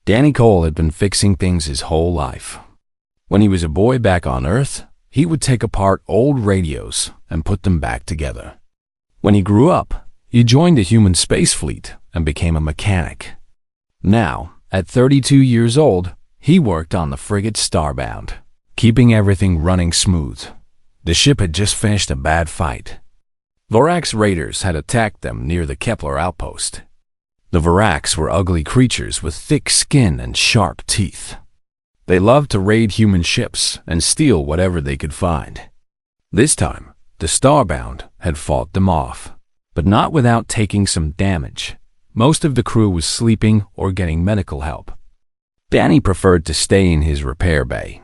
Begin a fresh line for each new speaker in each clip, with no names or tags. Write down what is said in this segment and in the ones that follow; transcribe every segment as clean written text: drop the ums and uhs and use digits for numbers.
Danny Cole had been fixing things his whole life. When he was a boy back on Earth, he would take apart old radios and put them back together. When he grew up, he joined the human space fleet and became a mechanic. Now, at 32 years old, he worked on the frigate Starbound, keeping everything running smooth. The ship had just finished a bad fight. Vorax raiders had attacked them near the Kepler outpost. The Vorax were ugly creatures with thick skin and sharp teeth. They loved to raid human ships and steal whatever they could find. This time, the Starbound had fought them off, but not without taking some damage. Most of the crew was sleeping or getting medical help. Danny preferred to stay in his repair bay.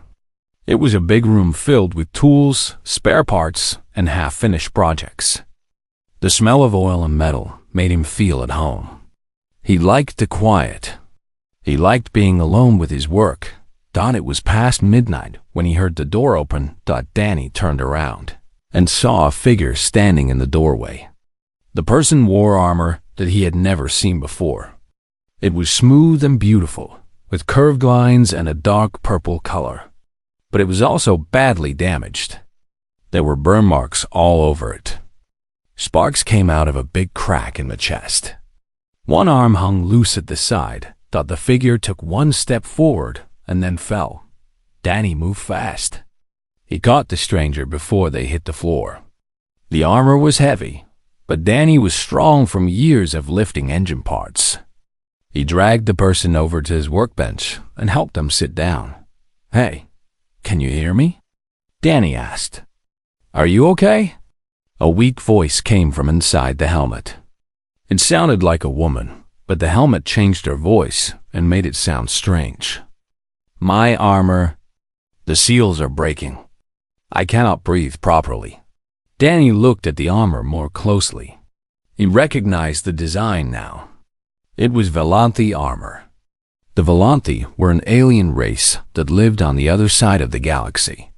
It was a big room filled with tools, spare parts, and half-finished projects. The smell of oil and metal made him feel at home. He liked the quiet. He liked being alone with his work. It was past midnight when he heard the door open. Danny turned around and saw a figure standing in the doorway. The person wore armor that he had never seen before. It was smooth and beautiful, with curved lines and a dark purple color. But it was also badly damaged. There were burn marks all over it. Sparks came out of a big crack in the chest. One arm hung loose at the side. The figure took one step forward and then fell. Danny moved fast. He caught the stranger before they hit the floor. The armor was heavy, but Danny was strong from years of lifting engine parts. He dragged the person over to his workbench and helped them sit down. "Hey, can you hear me?" Danny asked. "Are you okay?" A weak voice came from inside the helmet. It sounded like a woman, but the helmet changed her voice and made it sound strange. "My armor. The seals are breaking. I cannot breathe properly." Danny looked at the armor more closely. He recognized the design now. It was Velanthi armor. The Velanthi were an alien race that lived on the other side of the galaxy.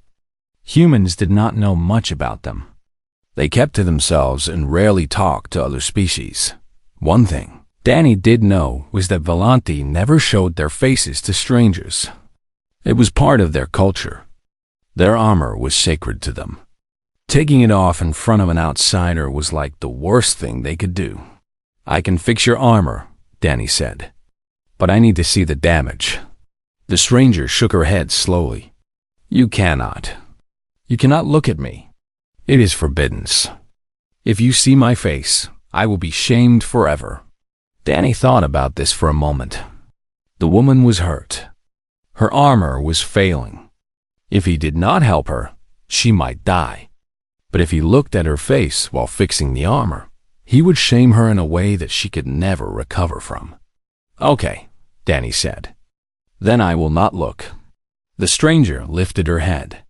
Humans did not know much about them. They kept to themselves and rarely talked to other species. One thing Danny did know was that Velanthi never showed their faces to strangers. It was part of their culture. Their armor was sacred to them. Taking it off in front of an outsider was like the worst thing they could do. "I can fix your armor," Danny said, "but I need to see the damage." The stranger shook her head slowly. "You cannot. You cannot look at me. It is forbidden. If you see my face, I will be shamed forever." Danny thought about this for a moment. The woman was hurt. Her armor was failing. If he did not help her, she might die. But if he looked at her face while fixing the armor, he would shame her in a way that she could never recover from. "Okay," Danny said. "Then I will not look." The stranger lifted her head.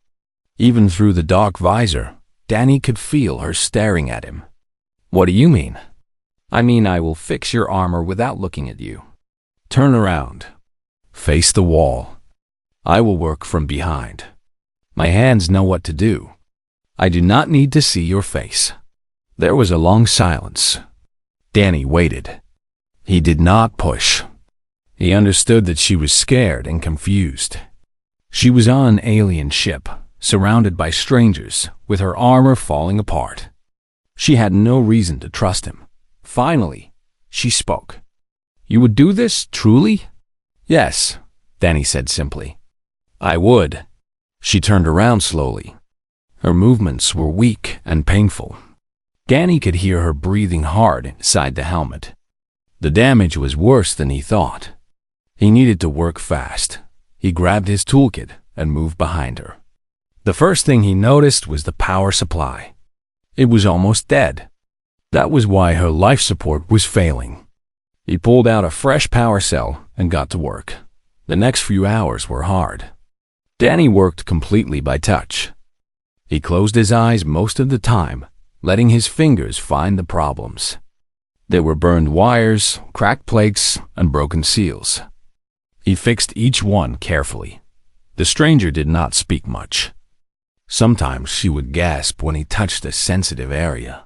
Even through the dark visor, Danny could feel her staring at him. "What do you mean?" "I mean I will fix your armor without looking at you. Turn around. Face the wall. I will work from behind. My hands know what to do. I do not need to see your face." There was a long silence. Danny waited. He did not push. He understood that she was scared and confused. She was on an alien ship, surrounded by strangers, with her armor falling apart. She had no reason to trust him. Finally, she spoke. "You would do this, truly?" "Yes," Danny said simply. "I would." She turned around slowly. Her movements were weak and painful. Danny could hear her breathing hard inside the helmet. The damage was worse than he thought. He needed to work fast. He grabbed his toolkit and moved behind her. The first thing he noticed was the power supply. It was almost dead. That was why her life support was failing. He pulled out a fresh power cell and got to work. The next few hours were hard. Danny worked completely by touch. He closed his eyes most of the time, letting his fingers find the problems. There were burned wires, cracked plates, and broken seals. He fixed each one carefully. The stranger did not speak much. Sometimes she would gasp when he touched a sensitive area.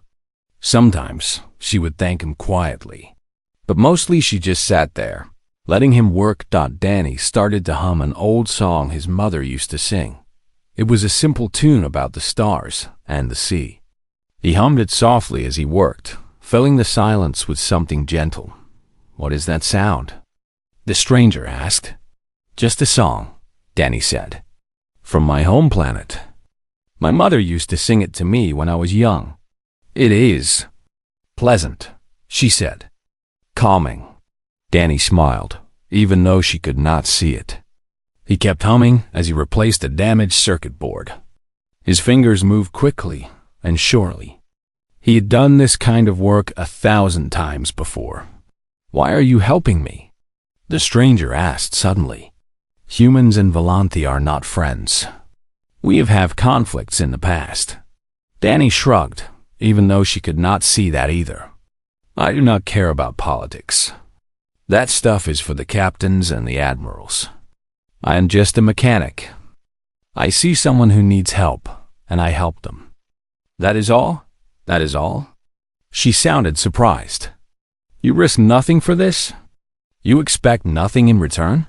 Sometimes she would thank him quietly. But mostly she just sat there, Letting him work, Danny started to hum an old song his mother used to sing. It was a simple tune about the stars and the sea. He hummed it softly as he worked, filling the silence with something gentle. "What is that sound?" the stranger asked. "Just a song," Danny said. "From my home planet. My mother used to sing it to me when I was young. It is pleasant," she said. "Calming." Danny smiled, even though she could not see it. He kept humming as he replaced a damaged circuit board. His fingers moved quickly and surely. He had done this kind of work 1,000 times before. "Why are you helping me?" the stranger asked suddenly. "Humans and Volanthi are not friends. We have had conflicts in the past." Danny shrugged, even though she could not see that either. "I do not care about politics. That stuff is for the captains and the admirals. I am just a mechanic. I see someone who needs help, and I help them. That is all? That is all?" She sounded surprised. "You risk nothing for this? You expect nothing in return?"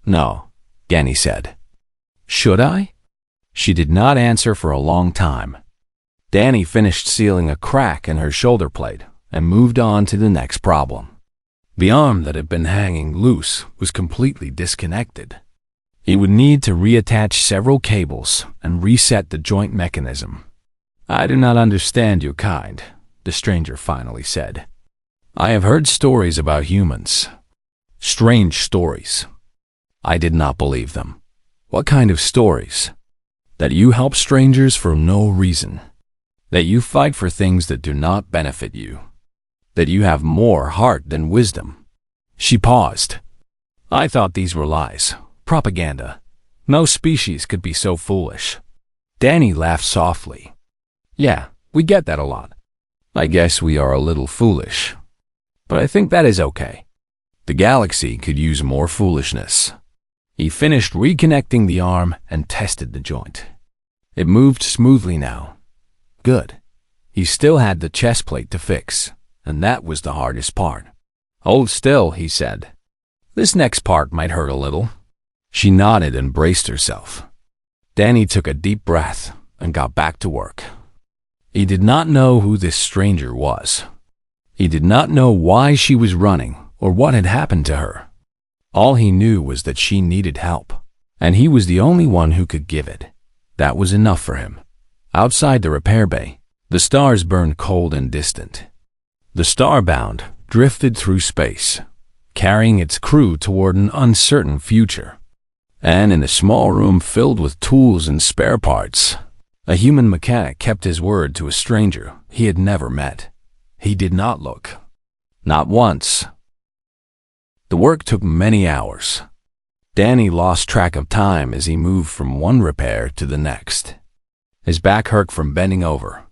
"No," Danny said. "Should I?" She did not answer for a long time. Danny finished sealing a crack in her shoulder plate and moved on to the next problem. The arm that had been hanging loose was completely disconnected. He would need to reattach several cables and reset the joint mechanism. "I do not understand your kind," the stranger finally said. "I have heard stories about humans. Strange stories. I did not believe them." "What kind of stories?" "That you help strangers for no reason. That you fight for things that do not benefit you. That you have more heart than wisdom." She paused. "I thought these were lies. Propaganda. No species could be so foolish." Danny laughed softly. "Yeah, we get that a lot. I guess we are a little foolish. But I think that is okay. The galaxy could use more foolishness." He finished reconnecting the arm and tested the joint. It moved smoothly now. Good. He still had the chest plate to fix, and that was the hardest part. "Hold still," he said. "This next part might hurt a little." She nodded and braced herself. Danny took a deep breath and got back to work. He did not know who this stranger was. He did not know why she was running or what had happened to her. All he knew was that she needed help, and he was the only one who could give it. That was enough for him. Outside the repair bay, the stars burned cold and distant. The Starbound drifted through space, carrying its crew toward an uncertain future. And in a small room filled with tools and spare parts, a human mechanic kept his word to a stranger he had never met. He did not look. Not once. The work took many hours. Danny lost track of time as he moved from one repair to the next. His back hurt from bending over.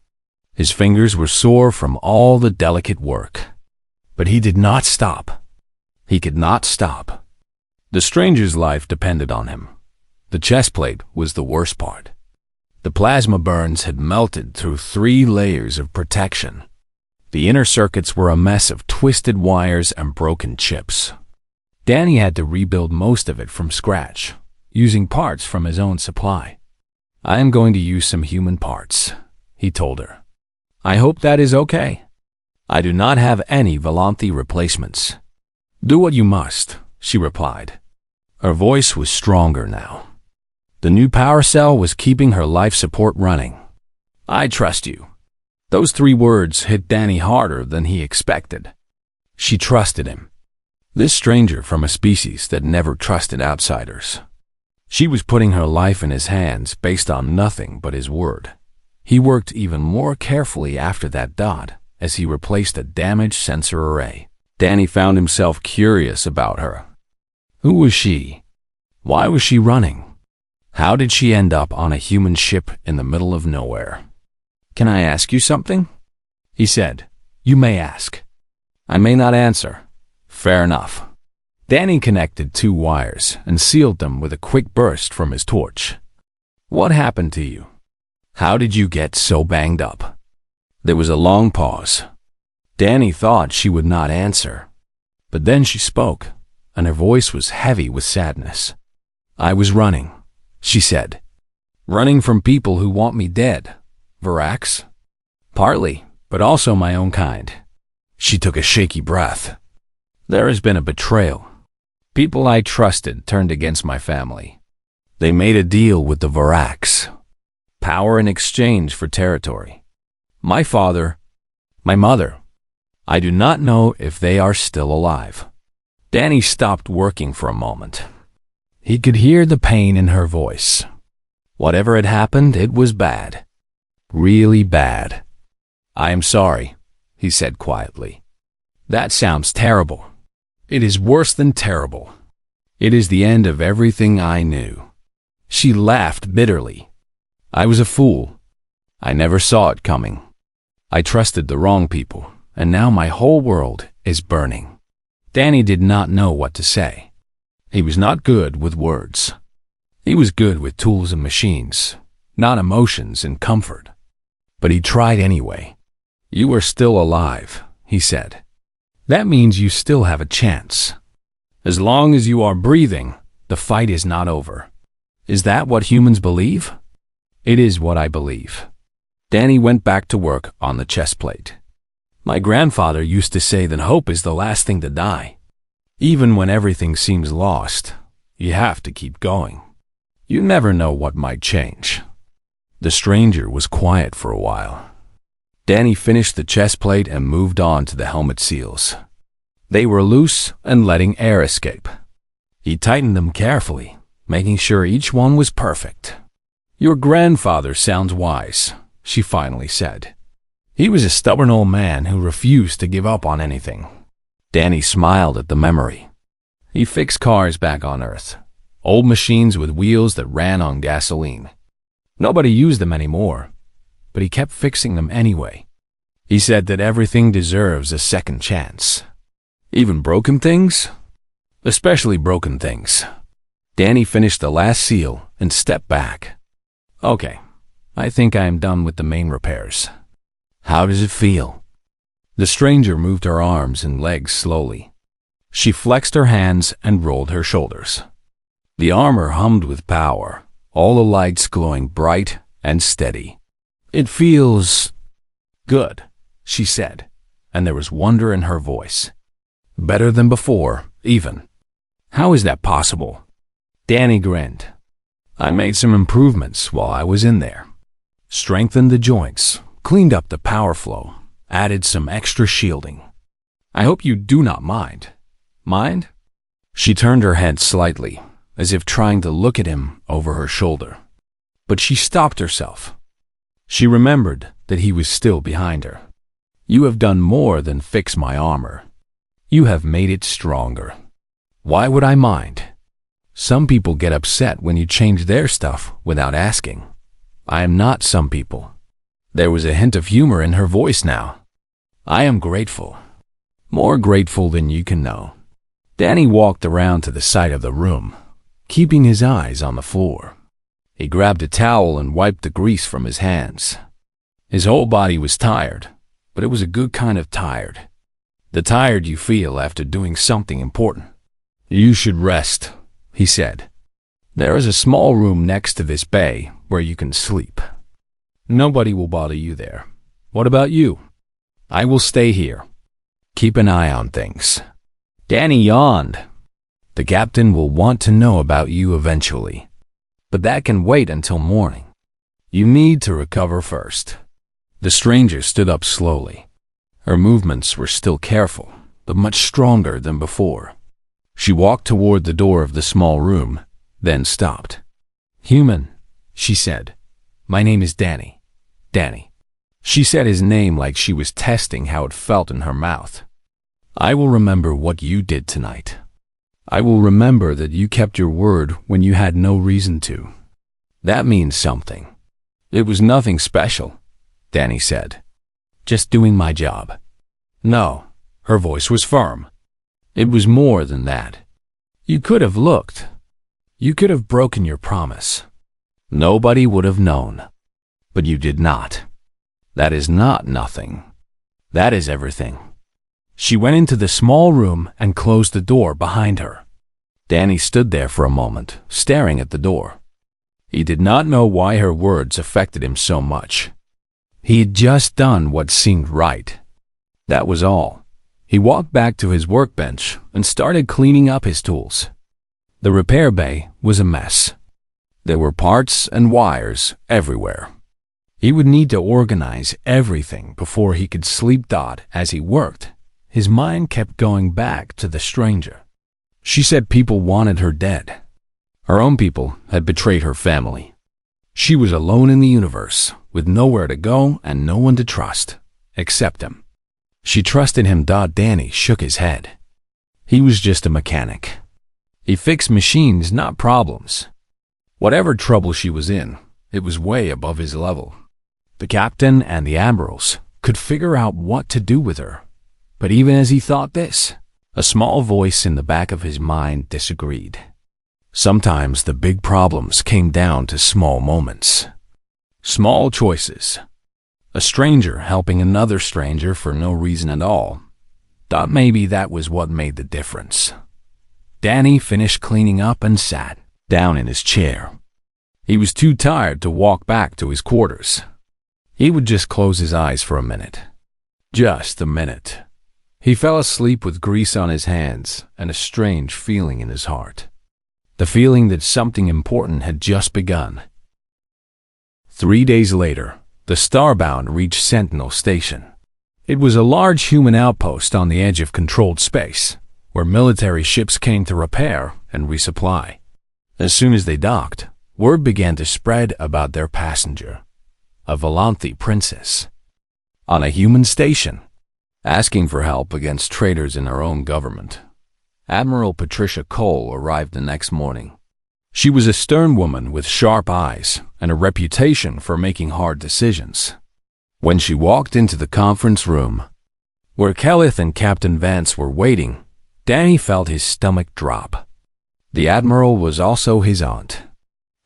His fingers were sore from all the delicate work. But he did not stop. He could not stop. The stranger's life depended on him. The chest plate was the worst part. The plasma burns had melted through 3 layers of protection. The inner circuits were a mess of twisted wires and broken chips. Danny had to rebuild most of it from scratch, using parts from his own supply. "I am going to use some human parts," he told her. "I hope that is okay. I do not have any Volanthi replacements." "Do what you must," she replied. Her voice was stronger now. The new power cell was keeping her life support running. "I trust you." Those 3 words hit Danny harder than he expected. She trusted him. This stranger from a species that never trusted outsiders. She was putting her life in his hands based on nothing but his word. He worked even more carefully after that dot as he replaced a damaged sensor array. Danny found himself curious about her. Who was she? Why was she running? How did she end up on a human ship in the middle of nowhere? "Can I ask you something?" he said. "You may ask." "I may not answer." "Fair enough." Danny connected 2 wires and sealed them with a quick burst from his torch. "What happened to you? How did you get so banged up?" There was a long pause. Danny thought she would not answer. But then she spoke. and her voice was heavy with sadness. "I was running," she said. "Running from people who want me dead. Varax? Partly, but also my own kind." She took a shaky breath. "There has been a betrayal. People I trusted turned against my family. They made a deal with the Varax. Power in exchange for territory. My father, my mother. I do not know if they are still alive." Danny stopped working for a moment. He could hear the pain in her voice. Whatever had happened, it was bad. Really bad. "I am sorry," he said quietly. "That sounds terrible. It is worse than terrible. It is the end of everything I knew." She laughed bitterly. "I was a fool. I never saw it coming. I trusted the wrong people, and now my whole world is burning." Danny did not know what to say. He was not good with words. He was good with tools and machines, not emotions and comfort. But he tried anyway. "You are still alive," he said. "That means you still have a chance. As long as you are breathing, the fight is not over." Is that what humans believe? It is what I believe. Danny went back to work on the chest plate. "My grandfather used to say that hope is the last thing to die. Even when everything seems lost, you have to keep going. You never know what might change." The stranger was quiet for a while. Danny finished the chest plate and moved on to the helmet seals. They were loose and letting air escape. He tightened them carefully, making sure each one was perfect. "Your grandfather sounds wise," she finally said. "He was a stubborn old man who refused to give up on anything." Danny smiled at the memory. He fixed cars back on Earth, old machines with wheels that ran on gasoline. Nobody used them anymore, but he kept fixing them anyway. He said that everything deserves a second chance. Even broken things? Especially broken things. Danny finished the last seal and stepped back. "Okay, I think I am done with the main repairs. How does it feel?" The stranger moved her arms and legs slowly. She flexed her hands and rolled her shoulders. The armor hummed with power, all the lights glowing bright and steady. "It feels good," she said, and there was wonder in her voice. "Better than before, even." "How is that possible?" Danny grinned. "I made some improvements while I was in there. Strengthened the joints, cleaned up the power flow, added some extra shielding. I hope you do not mind." "Mind?" She turned her head slightly, as if trying to look at him over her shoulder. But she stopped herself. She remembered that he was still behind her. "You have done more than fix my armor. You have made it stronger. Why would I mind? Some people get upset when you change their stuff without asking. I am not some people." There was a hint of humor in her voice now. "I am grateful. More grateful than you can know." Danny walked around to the side of the room, keeping his eyes on the floor. He grabbed a towel and wiped the grease from his hands. His whole body was tired, but it was a good kind of tired. The tired you feel after doing something important. "You should rest," he said. "There is a small room next to this bay where you can sleep. Nobody will bother you there. What about you?" "I will stay here. Keep an eye on things." Danny yawned. "The captain will want to know about you eventually, but that can wait until morning. You need to recover first." The stranger stood up slowly. Her movements were still careful, but much stronger than before. She walked toward the door of the small room, then stopped. "Human," she said. "My name is Danny. Danny." She said his name like she was testing how it felt in her mouth. "I will remember what you did tonight. I will remember that you kept your word when you had no reason to. That means something." "It was nothing special," Danny said. "Just doing my job." "No," her voice was firm. "It was more than that. You could have looked. You could have broken your promise. Nobody would have known. But you did not. That is not nothing. That is everything." She went into the small room and closed the door behind her. Danny stood there for a moment, staring at the door. He did not know why her words affected him so much. He had just done what seemed right. That was all. He walked back to his workbench and started cleaning up his tools. The repair bay was a mess. There were parts and wires everywhere. He would need to organize everything before he could sleep. As he worked, his mind kept going back to the stranger. She said people wanted her dead. Her own people had betrayed her family. She was alone in the universe, with nowhere to go and no one to trust, except him. She trusted him. Danny shook his head. He was just a mechanic. He fixed machines, not problems. Whatever trouble she was in, it was way above his level. The captain and the admirals could figure out what to do with her. But even as he thought this, a small voice in the back of his mind disagreed. Sometimes the big problems came down to small moments. Small choices. A stranger helping another stranger for no reason at all. Thought maybe that was what made the difference. Danny finished cleaning up and sat down in his chair. He was too tired to walk back to his quarters. He would just close his eyes for a minute. Just a minute. He fell asleep with grease on his hands and a strange feeling in his heart. The feeling that something important had just begun. 3 days later, the Starbound reached Sentinel Station. It was a large human outpost on the edge of controlled space, where military ships came to repair and resupply. As soon as they docked, word began to spread about their passenger, a Volanthi princess, on a human station, asking for help against traitors in her own government. Admiral Patricia Cole arrived the next morning. She was a stern woman with sharp eyes and a reputation for making hard decisions. When she walked into the conference room, where Kelleth and Captain Vance were waiting, Danny felt his stomach drop. The Admiral was also his aunt.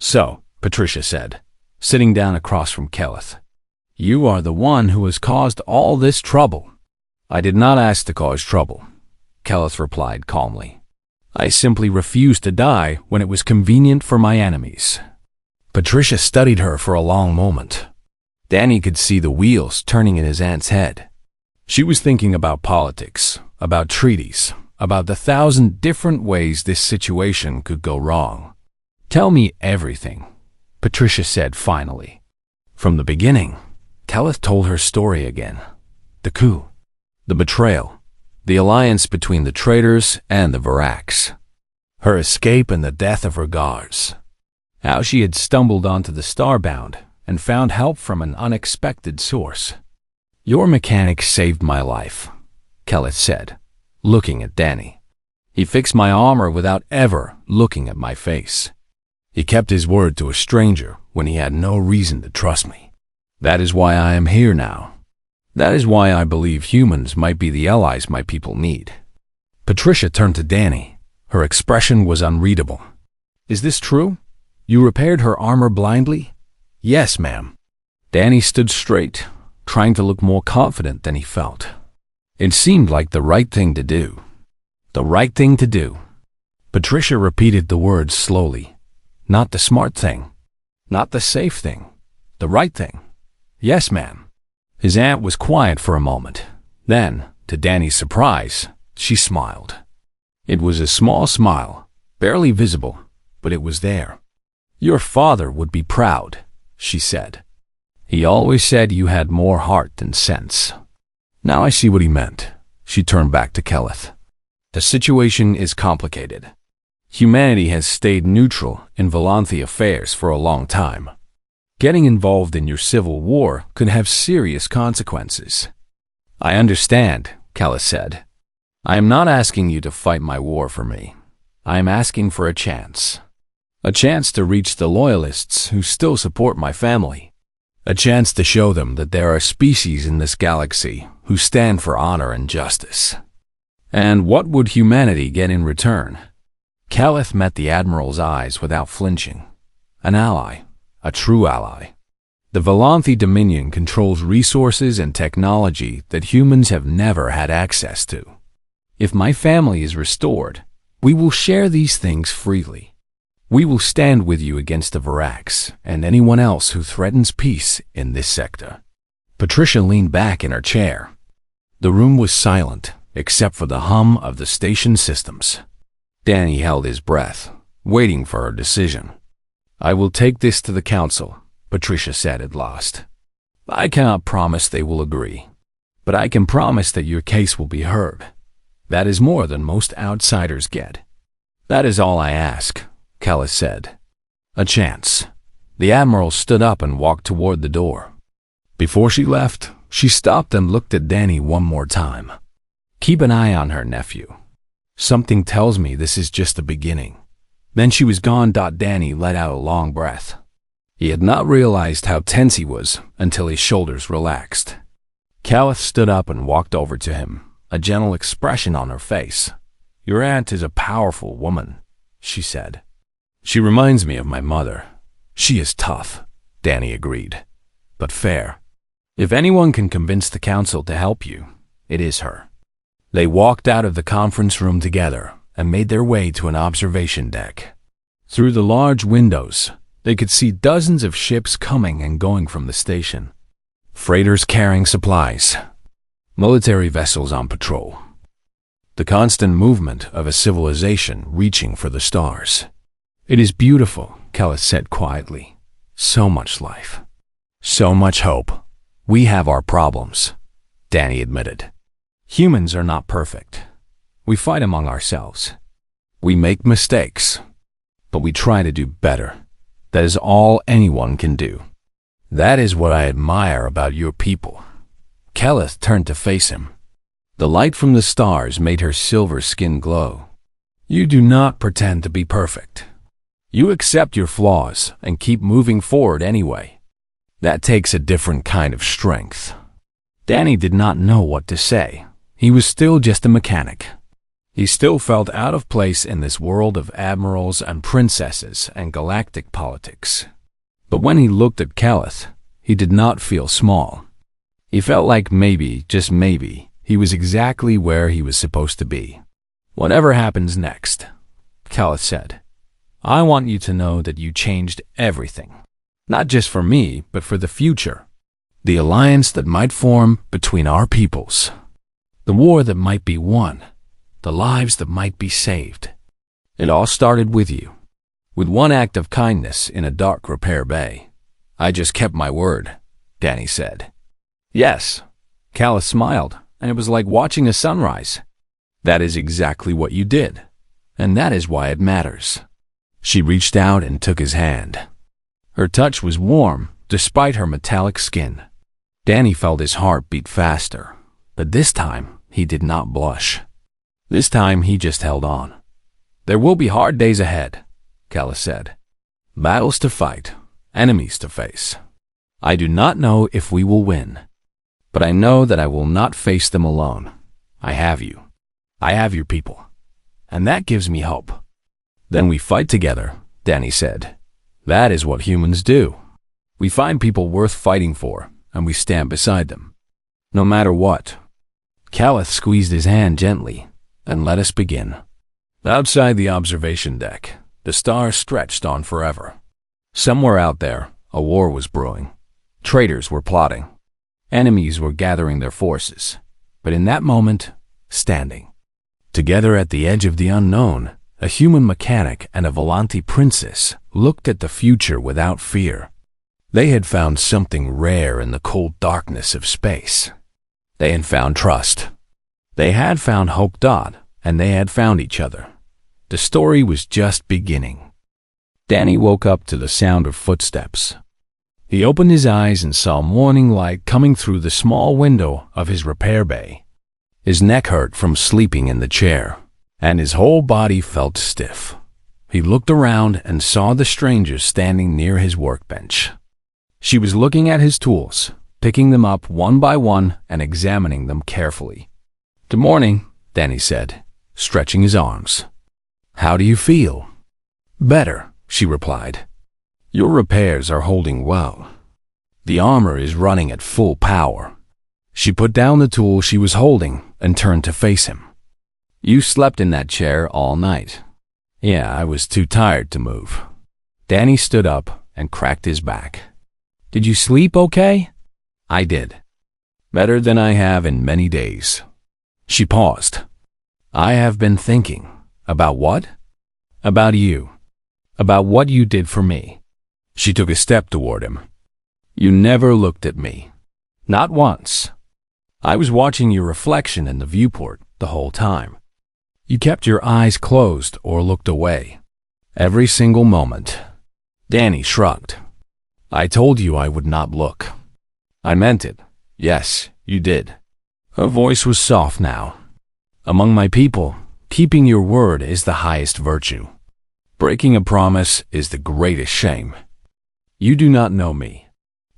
"So," Patricia said, sitting down across from Kelleth, "you are the one who has caused all this trouble." "I did not ask to cause trouble," Kelleth replied calmly. "I simply refused to die when it was convenient for my enemies." Patricia studied her for a long moment. Danny could see the wheels turning in his aunt's head. She was thinking about politics, about treaties, about the 1,000 different ways this situation could go wrong. "Tell me everything," Patricia said finally. From the beginning, Kelleth told her story again. The coup, the betrayal, the alliance between the traitors and the Varax, her escape and the death of her guards, how she had stumbled onto the Starbound and found help from an unexpected source. "Your mechanic saved my life," Kelleth said, looking at Danny. "He fixed my armor without ever looking at my face. He kept his word to a stranger when he had no reason to trust me. That is why I am here now. That is why I believe humans might be the allies my people need." Patricia turned to Danny. Her expression was unreadable. "Is this true? You repaired her armor blindly?" "Yes, ma'am." Danny stood straight, trying to look more confident than he felt. It seemed like the right thing to do. The right thing to do. Patricia repeated the words slowly. Not the smart thing. Not the safe thing. The right thing. "Yes, ma'am." His aunt was quiet for a moment. Then, to Danny's surprise, she smiled. It was a small smile, barely visible, but it was there. "Your father would be proud," she said. "He always said you had more heart than sense." Now I see what he meant. She turned back to Kelleth. "The situation is complicated. Humanity has stayed neutral in Volanthi affairs for a long time. Getting involved in your civil war could have serious consequences." "I understand," Kelleth said. "I am not asking you to fight my war for me. I am asking for a chance. A chance to reach the loyalists who still support my family. A chance to show them that there are species in this galaxy who stand for honor and justice. And what would humanity get in return?" Kelleth met the Admiral's eyes without flinching. An ally. A true ally. The Volanthi Dominion controls resources and technology that humans have never had access to. If my family is restored, we will share these things freely. We will stand with you against the Varax and anyone else who threatens peace in this sector." Patricia leaned back in her chair. The room was silent, except for the hum of the station systems. Danny held his breath, waiting for her decision. "I will take this to the council," Patricia said at last. "I cannot promise they will agree, but I can promise that your case will be heard. That is more than most outsiders get." "That is all I ask," Callis said. "A chance." The Admiral stood up and walked toward the door. Before she left, she stopped and looked at Danny one more time. "Keep an eye on her, nephew. Something tells me this is just the beginning." Then she was gone. Danny let out a long breath. He had not realized how tense he was until his shoulders relaxed. Callis stood up and walked over to him, a gentle expression on her face. "Your aunt is a powerful woman," she said. "She reminds me of my mother. She is tough," Danny agreed, "but fair. If anyone can convince the council to help you, it is her." They walked out of the conference room together and made their way to an observation deck. Through the large windows, they could see dozens of ships coming and going from the station. Freighters carrying supplies, military vessels on patrol. The constant movement of a civilization reaching for the stars. "It is beautiful," Callis said quietly. "So much life. So much hope. We have our problems," Danny admitted. "Humans are not perfect. We fight among ourselves. We make mistakes, but we try to do better. That is all anyone can do. That is what I admire about your people." Callis turned to face him. The light from the stars made her silver skin glow. "You do not pretend to be perfect. You accept your flaws and keep moving forward anyway. That takes a different kind of strength." Danny did not know what to say. He was still just a mechanic. He still felt out of place in this world of admirals and princesses and galactic politics. But when he looked at Callis, he did not feel small. He felt like maybe, just maybe, he was exactly where he was supposed to be. "Whatever happens next," Callis said, "I want you to know that you changed everything. Not just for me, but for the future. The alliance that might form between our peoples. The war that might be won. The lives that might be saved. It all started with you. With one act of kindness in a dark repair bay. I just kept my word," Danny said. "Yes." Callis smiled, and it was like watching a sunrise. "That is exactly what you did, and that is why it matters." She reached out and took his hand. Her touch was warm, despite her metallic skin. Danny felt his heart beat faster, but this time he did not blush. This time he just held on. "There will be hard days ahead," Callis said. "Battles to fight, enemies to face. I do not know if we will win, but I know that I will not face them alone. I have you. I have your people. And that gives me hope." "Then we fight together," Danny said. "That is what humans do. We find people worth fighting for, and we stand beside them. No matter what." Callis squeezed his hand gently, and let us begin. Outside the observation deck, the stars stretched on forever. Somewhere out there, a war was brewing. Traitors were plotting. Enemies were gathering their forces. But in that moment, standing. Together at the edge of the unknown, a human mechanic and a Volanthi princess looked at the future without fear. They had found something rare in the cold darkness of space. They had found trust. They had found hope. And they had found each other. The story was just beginning. Danny woke up to the sound of footsteps. He opened his eyes and saw morning light coming through the small window of his repair bay. His neck hurt from sleeping in the chair, and his whole body felt stiff. He looked around and saw the stranger standing near his workbench. She was looking at his tools, picking them up one by one and examining them carefully. "Good morning," Danny said, stretching his arms. "How do you feel?" "Better," she replied. "Your repairs are holding well." The armor is running at full power." She put down the tool she was holding and turned to face him. "You slept in that chair all night." "Yeah, I was too tired to move." Danny stood up and cracked his back. "Did you sleep okay?" "I did. Better than I have in many days." She paused. "I have been thinking." "About what?" "About you. About what you did for me." She took a step toward him. "You never looked at me. Not once. I was watching your reflection in the viewport the whole time. You kept your eyes closed or looked away. Every single moment." Danny shrugged. "I told you I would not look." "I meant it. Yes, you did." Her voice was soft now. "Among my people, keeping your word is the highest virtue. Breaking a promise is the greatest shame. You do not know me.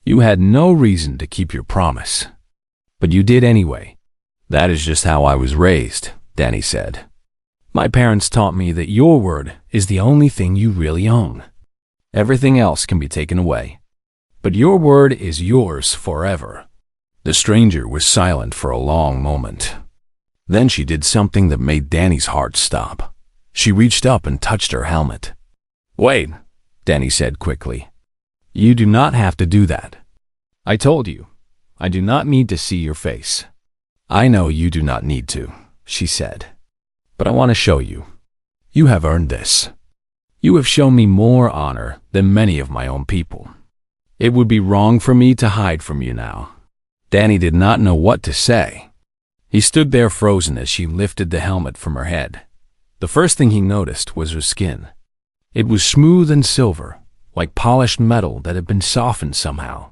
You had no reason to keep your promise. But you did anyway." "That is just how I was raised," Danny said. "My parents taught me that your word is the only thing you really own. Everything else can be taken away. But your word is yours forever." The stranger was silent for a long moment. Then she did something that made Danny's heart stop. She reached up and touched her helmet. "Wait," Danny said quickly. "You do not have to do that. I told you, I do not need to see your face." "I know you do not need to," she said. "But I want to show you. You have earned this. You have shown me more honor than many of my own people. It would be wrong for me to hide from you now." Danny did not know what to say. He stood there frozen as she lifted the helmet from her head. The first thing he noticed was her skin. It was smooth and silver, like polished metal that had been softened somehow.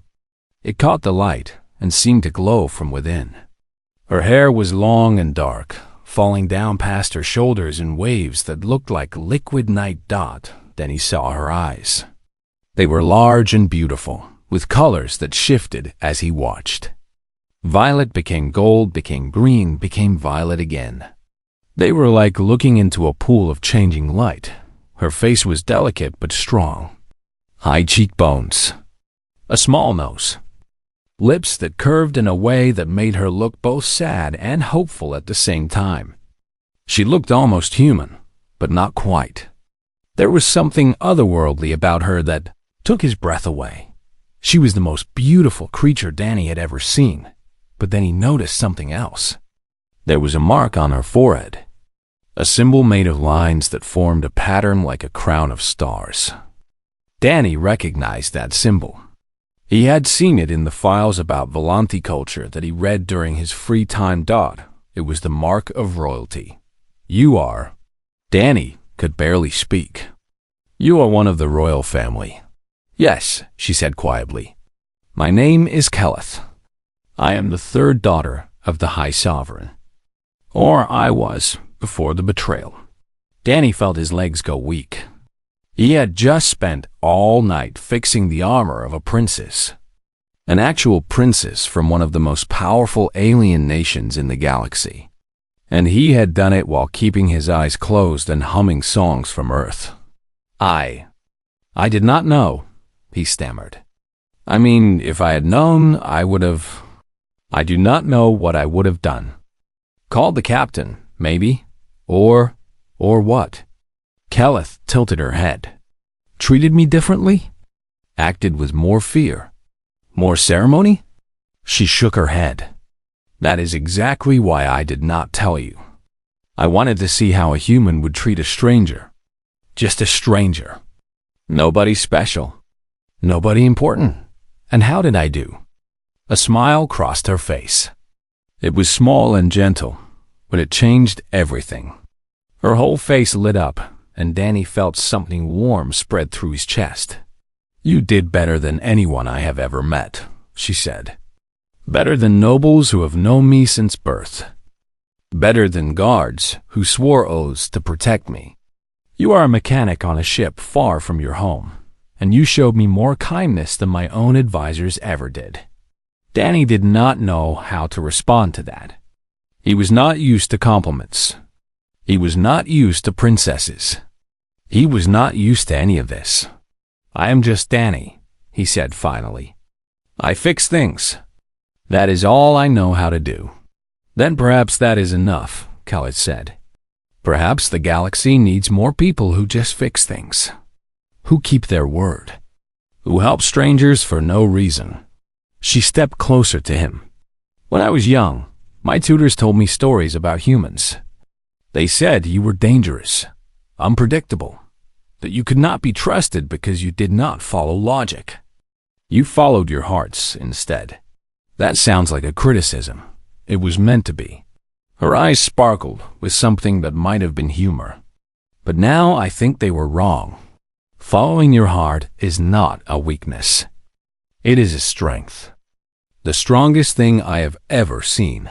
It caught the light and seemed to glow from within. Her hair was long and dark, falling down past her shoulders in waves that looked like liquid night dot. Then he saw her eyes. They were large and beautiful, with colors that shifted as he watched. Violet became gold, became green, became violet again. They were like looking into a pool of changing light. Her face was delicate but strong. High cheekbones. A small nose. Lips that curved in a way that made her look both sad and hopeful at the same time. She looked almost human, but not quite. There was something otherworldly about her that took his breath away. She was the most beautiful creature Danny had ever seen, but then he noticed something else. There was a mark on her forehead, a symbol made of lines that formed a pattern like a crown of stars. Danny recognized that symbol. He had seen it in the files about Volanti culture that he read during his free time. It was the mark of royalty. "You are." Danny could barely speak. "You are one of the royal family." "Yes," she said quietly. "My name is Keleth. I am the third daughter of the High Sovereign. Or I was, before the betrayal." Danny felt his legs go weak. He had just spent all night fixing the armor of a princess. An actual princess from one of the most powerful alien nations in the galaxy. And he had done it while keeping his eyes closed and humming songs from Earth. I did not know," he stammered. "I mean, if I had known, I do not know what I would have done. Called the captain, maybe. Or what?" Keleth tilted her head. "Treated me differently? Acted with more fear? More ceremony?" She shook her head. "That is exactly why I did not tell you. I wanted to see how a human would treat a stranger. Just a stranger. Nobody special. Nobody important. And how did I do?" A smile crossed her face. It was small and gentle, but it changed everything. Her whole face lit up, and Danny felt something warm spread through his chest. "You did better than anyone I have ever met," she said. "Better than nobles who have known me since birth. Better than guards who swore oaths to protect me. You are a mechanic on a ship far from your home, and you showed me more kindness than my own advisors ever did." Danny did not know how to respond to that. He was not used to compliments. He was not used to princesses. He was not used to any of this. "I am just Danny," he said finally. I fix things. That is all I know how to do. Then perhaps that is enough, Khaled said. Perhaps the galaxy needs more people who just fix things, who keep their word, who help strangers for no reason. She stepped closer to him. When I was young, my tutors told me stories about humans. They said you were dangerous, unpredictable, that you could not be trusted because you did not follow logic. You followed your hearts instead. That sounds like a criticism. It was meant to be. Her eyes sparkled with something that might have been humor. But now I think they were wrong. Following your heart is not a weakness. It is a strength. The strongest thing I have ever seen.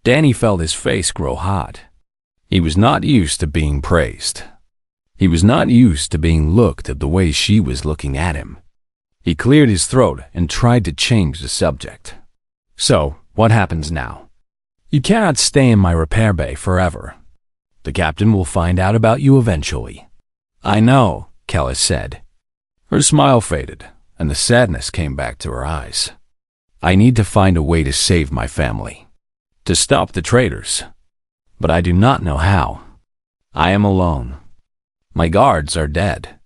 Danny felt his face grow hot. He was not used to being praised. He was not used to being looked at the way she was looking at him. He cleared his throat and tried to change the subject. So, what happens now? You cannot stay in my repair bay forever. The captain will find out about you eventually. I know, Kellis said. Her smile faded, and the sadness came back to her eyes. I need to find a way to save my family, to stop the traitors. But I do not know how. I am alone. My guards are dead.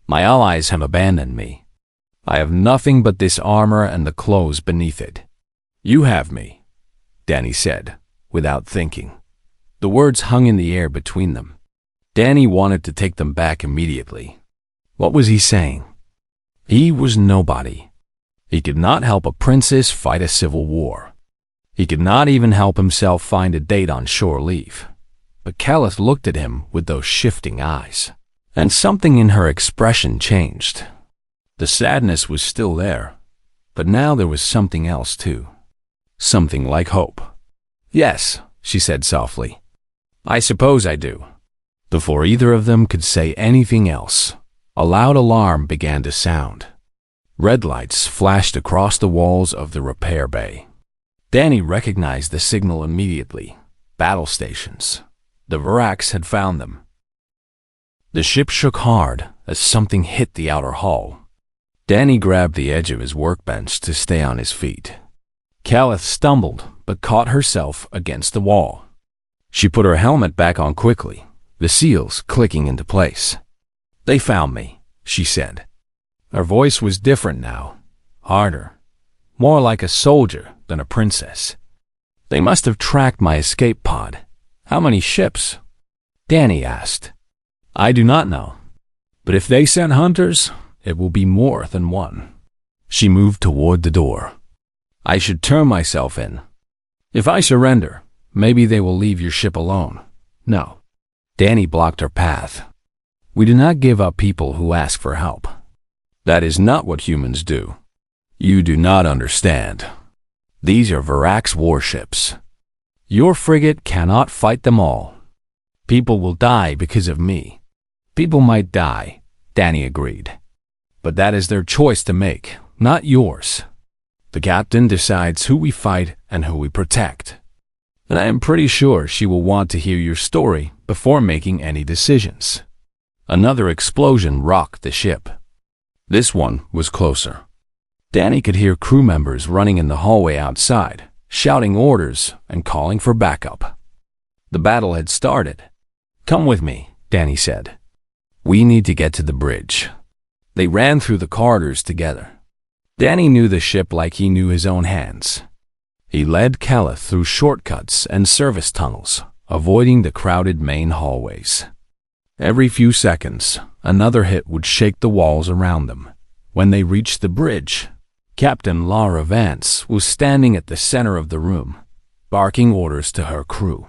My allies have abandoned me. I have nothing but this armor and the clothes beneath it. You have me, Danny said, without thinking. The words hung in the air between them. Danny wanted to take them back immediately. What was he saying? He was nobody. He could not help a princess fight a civil war. He could not even help himself find a date on shore leave. But Calith looked at him with those shifting eyes, and something in her expression changed. The sadness was still there, but now there was something else too. Something like hope. Yes, she said softly. I suppose I do. Before either of them could say anything else, a loud alarm began to sound. Red lights flashed across the walls of the repair bay. Danny recognized the signal immediately. Battle stations. The Varax had found them. The ship shook hard as something hit the outer hull. Danny grabbed the edge of his workbench to stay on his feet. Calith stumbled but caught herself against the wall. She put her helmet back on quickly, the seals clicking into place. They found me, she said. Her voice was different now, harder, more like a soldier than a princess. They must have tracked my escape pod. How many ships? Danny asked. I do not know, but if they sent hunters, it will be more than one. She moved toward the door. I should turn myself in. If I surrender, maybe they will leave your ship alone. No. Danny blocked her path. We do not give up people who ask for help. That is not what humans do. You do not understand. These are Varax warships. Your frigate cannot fight them all. People will die because of me. People might die, Danny agreed. But that is their choice to make, not yours. The captain decides who we fight and who we protect. And I am pretty sure she will want to hear your story before making any decisions. Another explosion rocked the ship. This one was closer. Danny could hear crew members running in the hallway outside, shouting orders and calling for backup. The battle had started. Come with me, Danny said. We need to get to the bridge. They ran through the corridors together. Danny knew the ship like he knew his own hands. He led Calith through shortcuts and service tunnels, avoiding the crowded main hallways. Every few seconds, another hit would shake the walls around them. When they reached the bridge, Captain Laura Vance was standing at the center of the room, barking orders to her crew.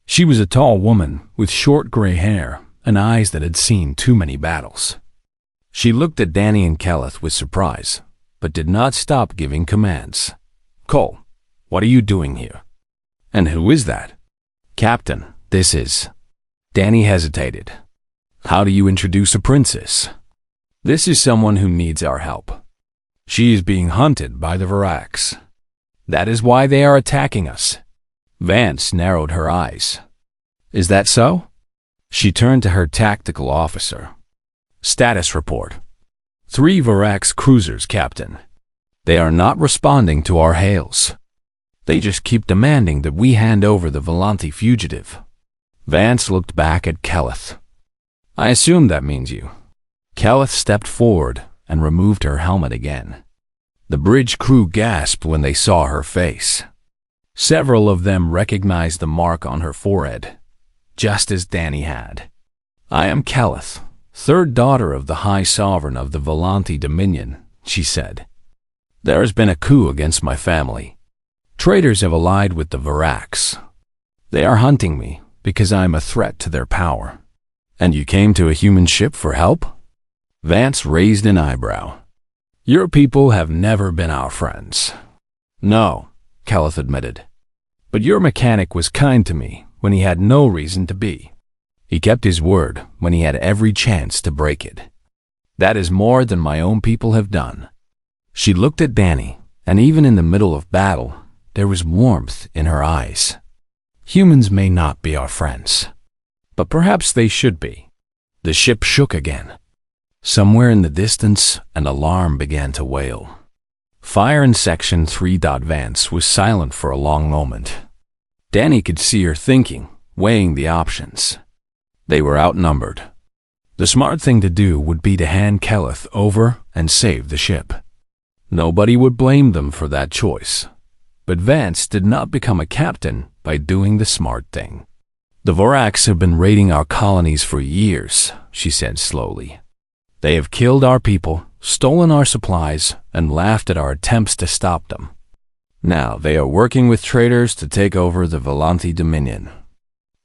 She was a tall woman with short gray hair and eyes that had seen too many battles. She looked at Danny and Calith with surprise, but did not stop giving commands. Cole, what are you doing here? And who is that? Captain, this is... Danny hesitated. How do you introduce a princess? This is someone who needs our help. She is being hunted by the Varax. That is why they are attacking us. Vance narrowed her eyes. Is that so? She turned to her tactical officer. Status report. 3 Varax cruisers, Captain. They are not responding to our hails. They just keep demanding that we hand over the Volante fugitive." Vance looked back at Kelleth. "I assume that means you." Kelleth stepped forward and removed her helmet again. The bridge crew gasped when they saw her face. Several of them recognized the mark on her forehead, just as Danny had. "I am Kelleth, third daughter of the High Sovereign of the Volante Dominion," she said. "There has been a coup against my family. Traitors have allied with the Varax. They are hunting me because I am a threat to their power." "And you came to a human ship for help?" Vance raised an eyebrow. "Your people have never been our friends." "No," Kelleth admitted. "But your mechanic was kind to me when he had no reason to be. He kept his word when he had every chance to break it. That is more than my own people have done." She looked at Danny, and even in the middle of battle, there was warmth in her eyes. "Humans may not be our friends, but perhaps they should be." The ship shook again. Somewhere in the distance, an alarm began to wail. Fire in Section 3. Vance was silent for a long moment. Danny could see her thinking, weighing the options. They were outnumbered. The smart thing to do would be to hand Kelleth over and save the ship. Nobody would blame them for that choice. But Vance did not become a captain by doing the smart thing. "The Varax have been raiding our colonies for years," she said slowly. "They have killed our people, stolen our supplies, and laughed at our attempts to stop them. Now they are working with traitors to take over the Volante Dominion.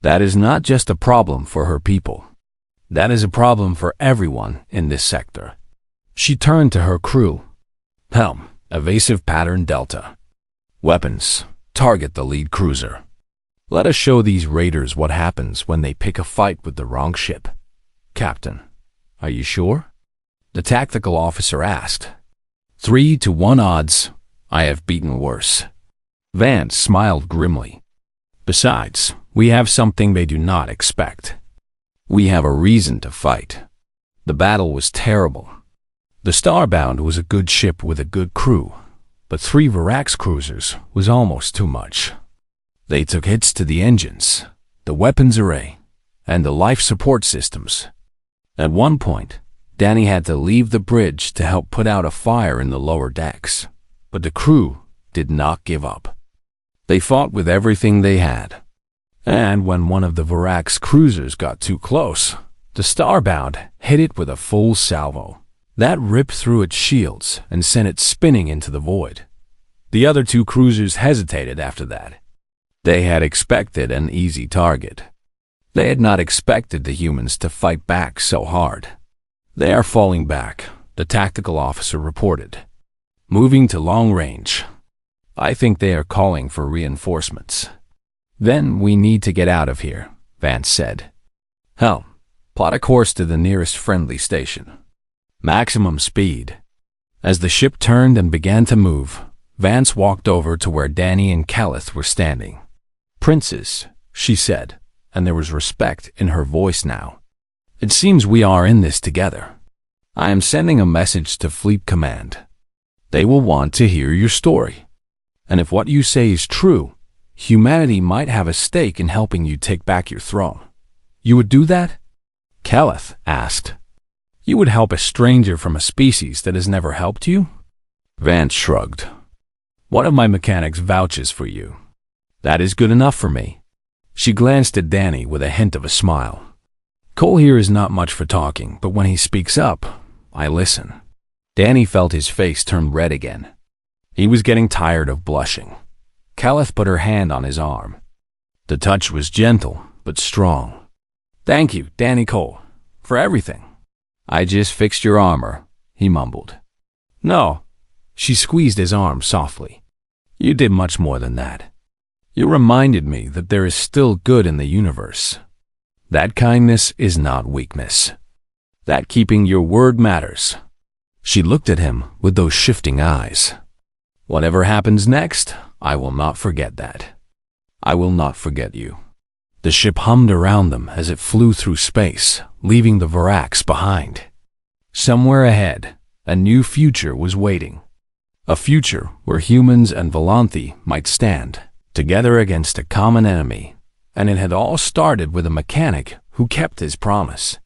That is not just a problem for her people. That is a problem for everyone in this sector." She turned to her crew. "Helm, evasive pattern Delta. Weapons, target the lead cruiser. Let us show these raiders what happens when they pick a fight with the wrong ship." "Captain, are you sure?" the tactical officer asked. 3-1 odds. I have beaten worse." Vance smiled grimly. "Besides, we have something they do not expect. We have a reason to fight." The battle was terrible. The Starbound was a good ship with a good crew, but 3 Varax cruisers was almost too much. They took hits to the engines, the weapons array, and the life support systems. At one point, Danny had to leave the bridge to help put out a fire in the lower decks, but the crew did not give up. They fought with everything they had. And when one of the Varax cruisers got too close, the Starbound hit it with a full salvo. That ripped through its shields and sent it spinning into the void. The other 2 cruisers hesitated after that. They had expected an easy target. They had not expected the humans to fight back so hard. "They are falling back," the tactical officer reported. "Moving to long range. I think they are calling for reinforcements." "Then we need to get out of here," Vance said. "Helm, plot a course to the nearest friendly station. Maximum speed." As the ship turned and began to move, Vance walked over to where Danny and Kelleth were standing. "Princes," she said, and there was respect in her voice now. "It seems we are in this together. I am sending a message to Fleet Command. They will want to hear your story. And if what you say is true, humanity might have a stake in helping you take back your throne. You would do that?" Kelleth asked. "You would help a stranger from a species that has never helped you?" Vance shrugged. "One of my mechanics vouches for you. That is good enough for me." She glanced at Danny with a hint of a smile. "Cole here is not much for talking, but when he speaks up, I listen." Danny felt his face turn red again. He was getting tired of blushing. Kelleth put her hand on his arm. The touch was gentle, but strong. "Thank you, Danny Cole, for everything." "I just fixed your armor," he mumbled. "No." She squeezed his arm softly. "You did much more than that. You reminded me that there is still good in the universe. That kindness is not weakness. That keeping your word matters." She looked at him with those shifting eyes. "Whatever happens next, I will not forget that. I will not forget you." The ship hummed around them as it flew through space, leaving the Varax behind. Somewhere ahead, a new future was waiting. A future where humans and Volanthi might stand together against a common enemy. And it had all started with a mechanic who kept his promise.